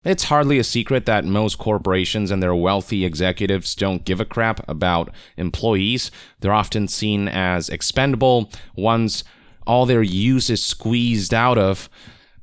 It's hardly a secret that most corporations and their wealthy executives don't give a crap about employees. They're often seen as expendable. Once all their use is squeezed out of,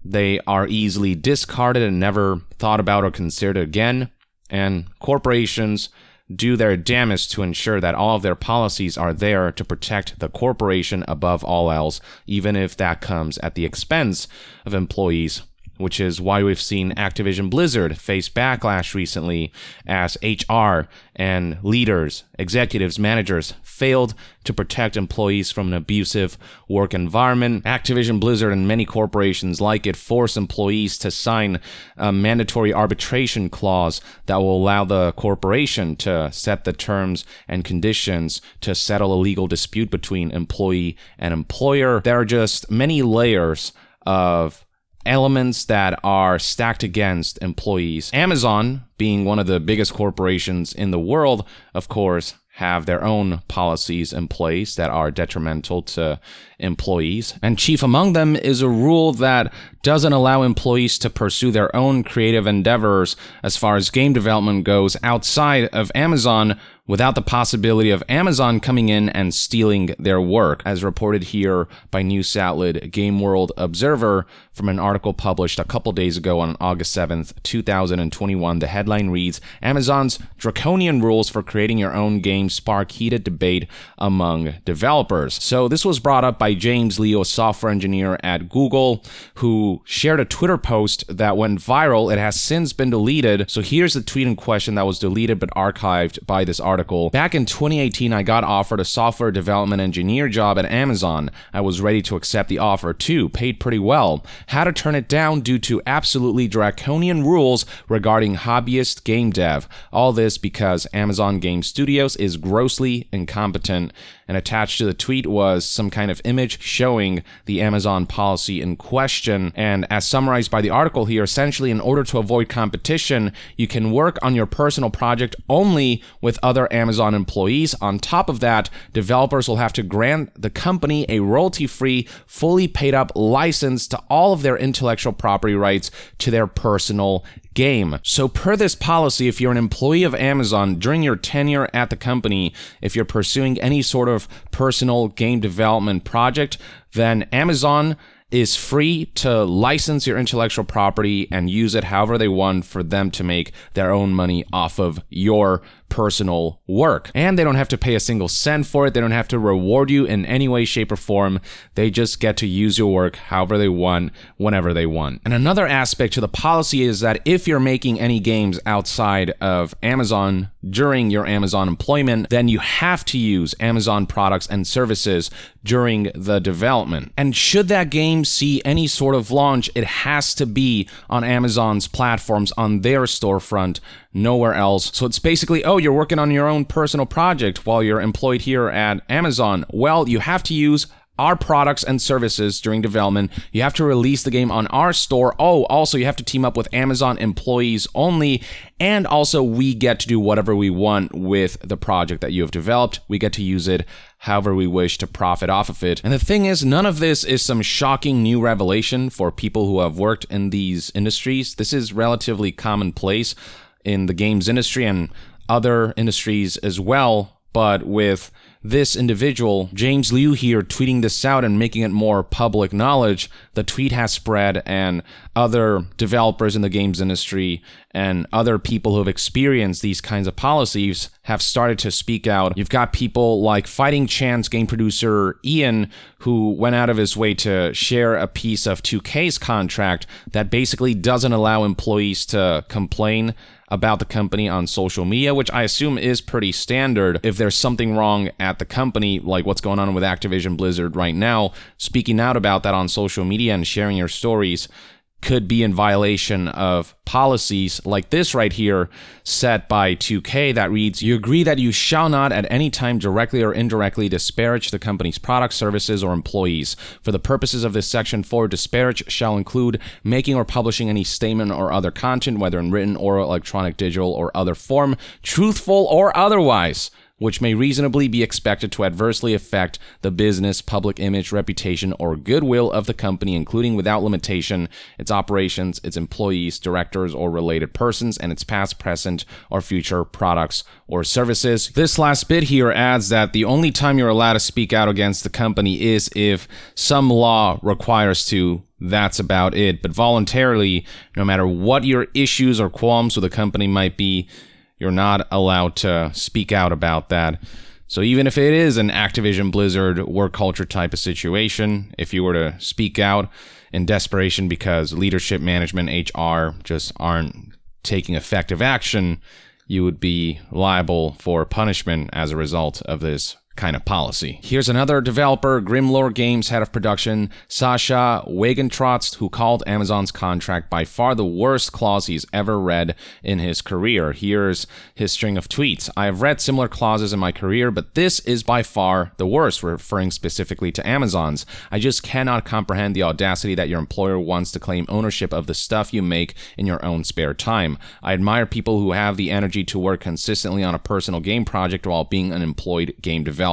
they are easily discarded and never thought about or considered again. And corporations do their damnedest to ensure that all of their policies are there to protect the corporation above all else, even if that comes at the expense of employees. Which is why we've seen Activision Blizzard face backlash recently as HR and leaders, executives, managers failed to protect employees from an abusive work environment. Activision Blizzard and many corporations like it force employees to sign a mandatory arbitration clause that will allow the corporation to set the terms and conditions to settle a legal dispute between employee and employer. There are just many layers of elements that are stacked against employees. Amazon, being one of the biggest corporations in the world, of course, have their own policies in place that are detrimental to employees. And chief among them is a rule that doesn't allow employees to pursue their own creative endeavors as far as game development goes outside of Amazon without the possibility of Amazon coming in and stealing their work, as reported here by news outlet Game World Observer from an article published a couple days ago on August 7th, 2021. The headline reads, Amazon's draconian rules for creating your own games spark heated debate among developers. So this was brought up by James Liu, a software engineer at Google, who shared a Twitter post that went viral. It has since been deleted. So here's the tweet in question that was deleted but archived by this article. Back in 2018, I got offered a software development engineer job at Amazon. I was ready to accept the offer too, paid pretty well. Had to turn it down due to absolutely draconian rules regarding hobbyist game dev. All this because Amazon Game Studios is grossly incompetent. And attached to the tweet was some kind of image showing the Amazon policy in question. And as summarized by the article here, essentially in order to avoid competition, you can work on your personal project only with other Amazon employees. On top of that, developers will have to grant the company a royalty-free, fully paid-up license to all of their intellectual property rights to their personal game. So per this policy, if you're an employee of Amazon during your tenure at the company, if you're pursuing any sort of personal game development project, then Amazon is free to license your intellectual property and use it however they want for them to make their own money off of your personal work. And they don't have to pay a single cent for it. They don't have to reward you in any way, shape, or form. They just get to use your work however they want, whenever they want. And another aspect to the policy is that if you're making any games outside of Amazon during your Amazon employment, then you have to use Amazon products and services during the development. And should that game see any sort of launch, it has to be on Amazon's platforms, on their storefront, nowhere else. So it's basically, oh, you're working on your own personal project while you're employed here at Amazon. Well, you have to use our products and services during development. You have to release the game on our store. Oh, also you have to team up with Amazon employees only. And also we get to do whatever we want with the project that you have developed. We get to use it however we wish to profit off of it. And the thing is, none of this is some shocking new revelation for people who have worked in these industries. This is relatively commonplace in the games industry and other industries as well. But with this individual, James Liu here, tweeting this out and making it more public knowledge, the tweet has spread, and other developers in the games industry and other people who have experienced these kinds of policies have started to speak out. You've got people like Fighting Chance game producer Ian, who went out of his way to share a piece of 2K's contract that basically doesn't allow employees to complain about the company on social media, which I assume is pretty standard. If there's something wrong at the company, like what's going on with Activision Blizzard right now, speaking out about that on social media and sharing your stories could be in violation of policies like this right here set by 2K that reads, you agree that you shall not at any time directly or indirectly disparage the company's products, services, or employees. For the purposes of this section 4, disparage shall include making or publishing any statement or other content, whether in written, oral, electronic, digital, or other form, truthful or otherwise, which may reasonably be expected to adversely affect the business, public image, reputation, or goodwill of the company, including without limitation its operations, its employees, directors, or related persons, and its past, present, or future products or services. This last bit here adds that the only time you're allowed to speak out against the company is if some law requires to. That's about it. But voluntarily, no matter what your issues or qualms with the company might be, you're not allowed to speak out about that. So even if it is an Activision Blizzard work culture type of situation, if you were to speak out in desperation because leadership, management, HR just aren't taking effective action, you would be liable for punishment as a result of this kind of policy. Here's another developer, Grimlore Games head of production, Sasha Wagentrotz, who called Amazon's contract by far the worst clause he's ever read in his career. Here's his string of tweets. I have read similar clauses in my career, but this is by far the worst, referring specifically to Amazon's. I just cannot comprehend the audacity that your employer wants to claim ownership of the stuff you make in your own spare time. I admire people who have the energy to work consistently on a personal game project while being an employed game developer.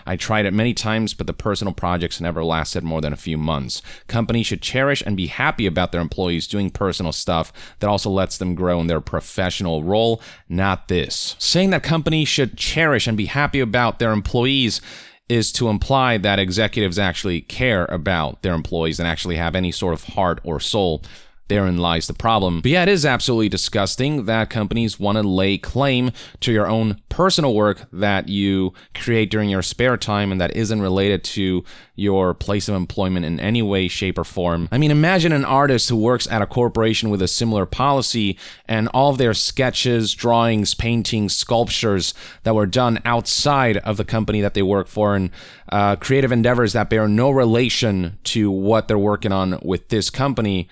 I tried it many times, but the personal projects never lasted more than a few months. Companies should cherish and be happy about their employees doing personal stuff that also lets them grow in their professional role, not this. Saying that companies should cherish and be happy about their employees is to imply that executives actually care about their employees and actually have any sort of heart or soul. Therein lies the problem. But yeah, it is absolutely disgusting that companies want to lay claim to your own personal work that you create during your spare time and that isn't related to your place of employment in any way, shape, or form. I mean, imagine an artist who works at a corporation with a similar policy and all of their sketches, drawings, paintings, sculptures that were done outside of the company that they work for and creative endeavors that bear no relation to what they're working on with this company.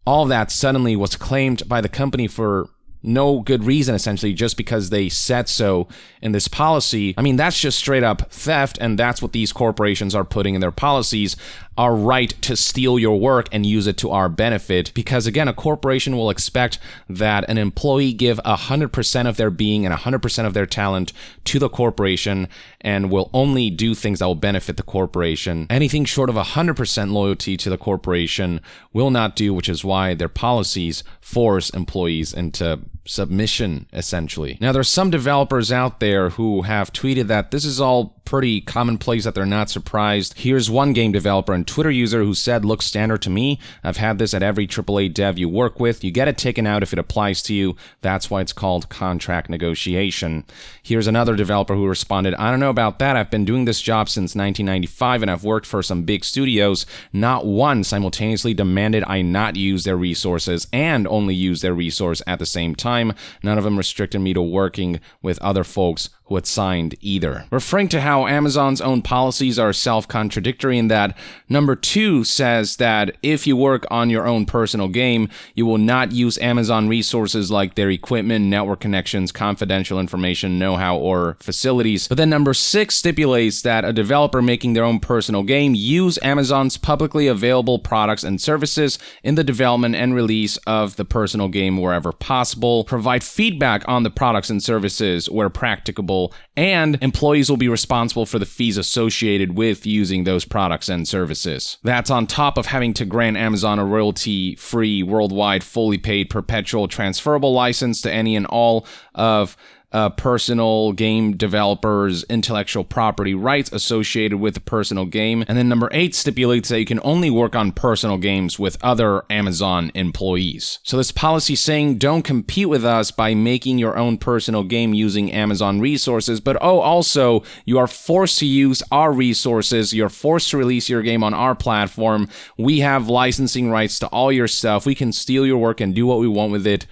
All of that suddenly was claimed by the company for no good reason, essentially, just because they said so in this policy. I mean, that's just straight up theft, and that's what these corporations are putting in their policies, our right to steal your work and use it to our benefit. Because again, a corporation will expect that an employee give 100% of their being and 100% of their talent to the corporation and will only do things that will benefit the corporation. Anything short of 100% loyalty to the corporation will not do, which is why their policies force employees into submission, essentially. Now, there's some developers out there who have tweeted that this is all pretty commonplace, that they're not surprised. Here's one game developer and Twitter user who said, looks standard to me. I've had this at every AAA dev you work with. You get it taken out if it applies to you. That's why it's called contract negotiation. Here's another developer who responded, I don't know about that. I've been doing this job since 1995 and I've worked for some big studios. Not one simultaneously demanded I not use their resources and only use their resource at the same time. None of them restricted me to working with other folks who had signed either. Referring to how Amazon's own policies are self-contradictory in that number 2 says that if you work on your own personal game, you will not use Amazon resources like their equipment, network connections, confidential information, know-how, or facilities. But then number 6 stipulates that a developer making their own personal game use Amazon's publicly available products and services in the development and release of the personal game wherever possible, provide feedback on the products and services where practicable, and employees will be responsible for the fees associated with using those products and services. That's on top of having to grant Amazon a royalty-free, worldwide, fully paid, perpetual, transferable license to any and all of personal game developers' intellectual property rights associated with the personal game. And then number 8 stipulates that you can only work on personal games with other Amazon employees. So this policy saying don't compete with us by making your own personal game using Amazon resources, but also you are forced to use our resources, you're forced to release your game on our platform, we have licensing rights to all your stuff, we can steal your work and do what we want with it.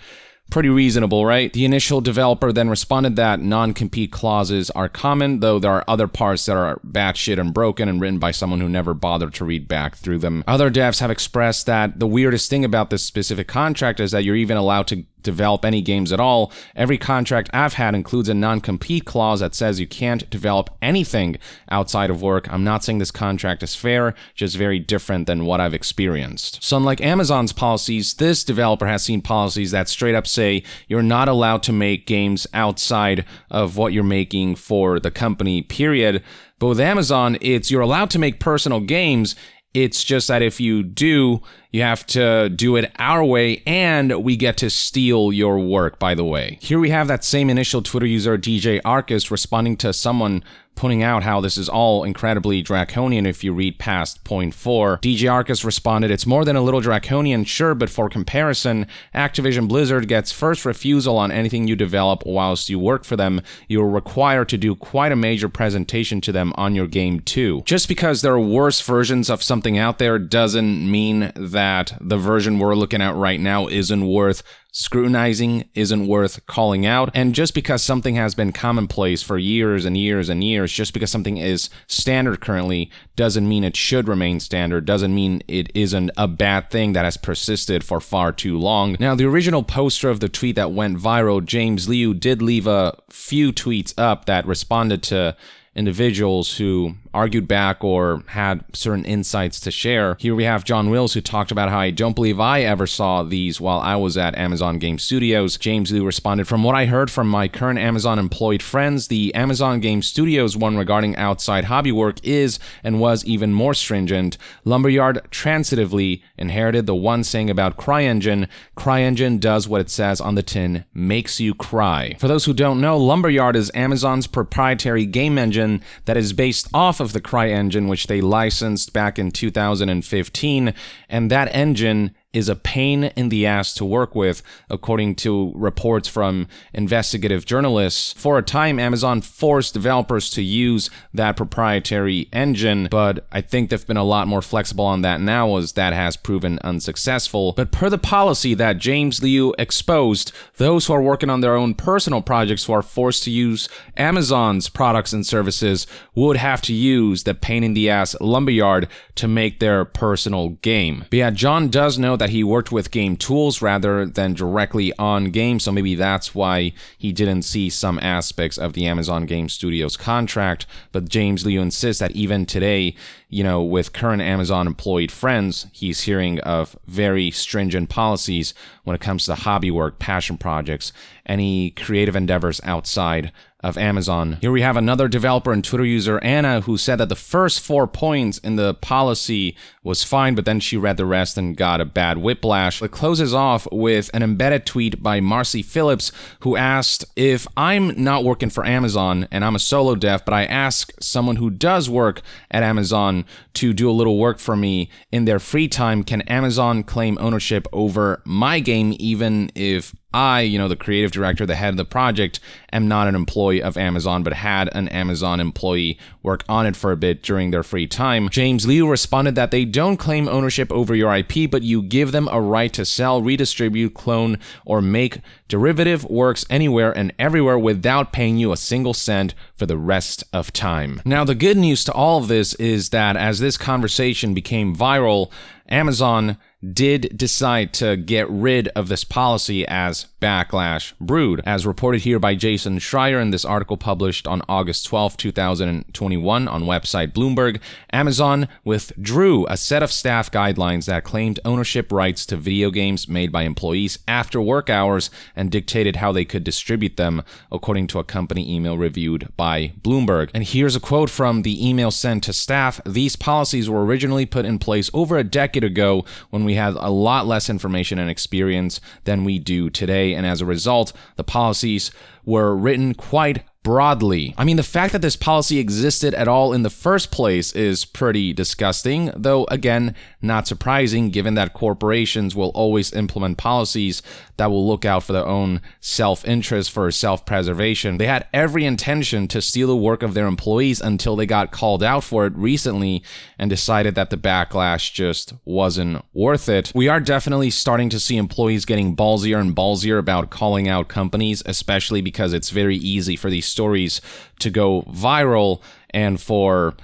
Pretty reasonable, right? The initial developer then responded that non-compete clauses are common, though there are other parts that are batshit and broken and written by someone who never bothered to read back through them. Other devs have expressed that the weirdest thing about this specific contract is that you're even allowed to develop any games at all. Every contract I've had includes a non-compete clause that says you can't develop anything outside of work. I'm not saying this contract is fair, just very different than what I've experienced. So unlike Amazon's policies, this developer has seen policies that straight up say you're not allowed to make games outside of what you're making for the company, period. But with Amazon, it's you're allowed to make personal games. It's just that if you do, you have to do it our way, and we get to steal your work, by the way. Here we have that same initial Twitter user, DJ Arcus, responding to someone pointing out how this is all incredibly draconian if you read past point 4. DJ Arcus responded, "It's more than a little draconian, sure, but for comparison, Activision Blizzard gets first refusal on anything you develop whilst you work for them. You're required to do quite a major presentation to them on your game too. Just because there are worse versions of something out there doesn't mean that the version we're looking at right now isn't worth scrutinizing, isn't worth calling out. And just because something has been commonplace for years and years and years, just because something is standard currently, doesn't mean it should remain standard, doesn't mean it isn't a bad thing that has persisted for far too long." Now, the original poster of the tweet that went viral, James Liu, did leave a few tweets up that responded to individuals who argued back or had certain insights to share. Here we have John Wills, who talked about how I don't believe I ever saw these while I was at Amazon Game Studios. James Liu responded, "From what I heard from my current Amazon employed friends, the Amazon Game Studios one regarding outside hobby work is and was even more stringent. Lumberyard transitively inherited the one saying about CryEngine. CryEngine does what it says on the tin, makes you cry." For those who don't know, Lumberyard is Amazon's proprietary game engine that is based off of the CryEngine, which they licensed back in 2015, and that engine is a pain in the ass to work with, according to reports from investigative journalists. For a time, Amazon forced developers to use that proprietary engine, but I think they've been a lot more flexible on that now, as that has proven unsuccessful. But per the policy that James Liu exposed, those who are working on their own personal projects who are forced to use Amazon's products and services would have to use the pain in the ass Lumberyard to make their personal game. But yeah, John does know that he worked with game tools rather than directly on games, so maybe that's why he didn't see some aspects of the Amazon Game Studios contract. But James Liu insists that even today, with current Amazon employed friends, he's hearing of very stringent policies when it comes to hobby work, passion projects, any creative endeavors outside of Amazon. Here we have another developer and Twitter user, Anna, who said that the first 4 points in the policy was fine, but then she read the rest and got a bad whiplash. It closes off with an embedded tweet by Marcy Phillips, who asked, "If I'm not working for Amazon and I'm a solo dev, but I ask someone who does work at Amazon to do a little work for me in their free time, can Amazon claim ownership over my game even if I, the creative director, the head of the project, am not an employee of Amazon, but had an Amazon employee work on it for a bit during their free time?" James Liu responded that they don't claim ownership over your IP, but you give them a right to sell, redistribute, clone, or make derivative works anywhere and everywhere without paying you a single cent for the rest of time. Now, the good news to all of this is that as this conversation became viral, Amazon did decide to get rid of this policy as Backlash brewed. As reported here by Jason Schreier in this article published on August 12, 2021 on website Bloomberg, Amazon withdrew a set of staff guidelines that claimed ownership rights to video games made by employees after work hours and dictated how they could distribute them, according to a company email reviewed by Bloomberg. And here's a quote from the email sent to staff. "These policies were originally put in place over a decade ago when we had a lot less information and experience than we do today, and as a result, the policies were written quite broadly." I mean, the fact that this policy existed at all in the first place is pretty disgusting, though again, not surprising given that corporations will always implement policies that will look out for their own self-interest, for self-preservation. They had every intention to steal the work of their employees until they got called out for it recently and decided that the backlash just wasn't worth it. We are definitely starting to see employees getting ballsier and ballsier about calling out companies, especially because it's very easy for these stories to go viral and for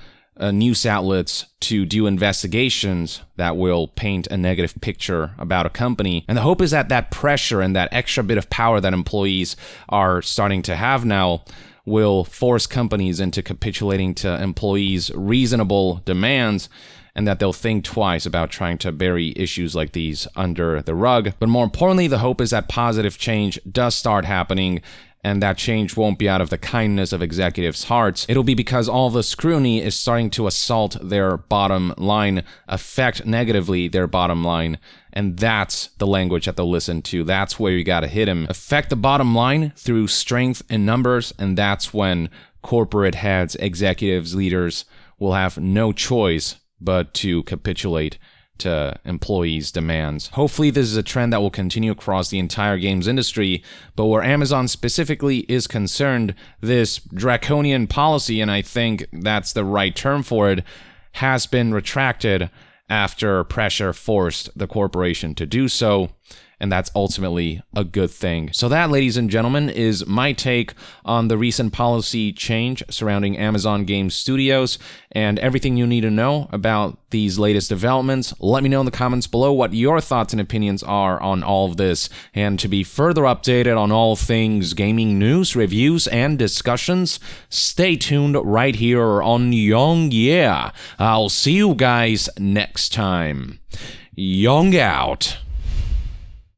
news outlets to do investigations that will paint a negative picture about a company. And the hope is that that pressure and that extra bit of power that employees are starting to have now will force companies into capitulating to employees' reasonable demands, and that they'll think twice about trying to bury issues like these under the rug. But more importantly, the hope is that positive change does start happening, and that change won't be out of the kindness of executives' hearts. It'll be because all the scrutiny is starting to assault their bottom line, affect negatively their bottom line, and that's the language that they'll listen to. That's where you gotta hit them. Affect the bottom line through strength in numbers, and that's when corporate heads, executives, leaders will have no choice but to capitulate to employees' demands. Hopefully this is a trend that will continue across the entire games industry, but where Amazon specifically is concerned, this draconian policy, and I think that's the right term for it, has been retracted after pressure forced the corporation to do so, and that's ultimately a good thing. So that, ladies and gentlemen, is my take on the recent policy change surrounding Amazon Game Studios and everything you need to know about these latest developments. Let me know in the comments below what your thoughts and opinions are on all of this. And to be further updated on all things gaming news, reviews, and discussions, stay tuned right here on Young Yeah. I'll see you guys next time. Young out.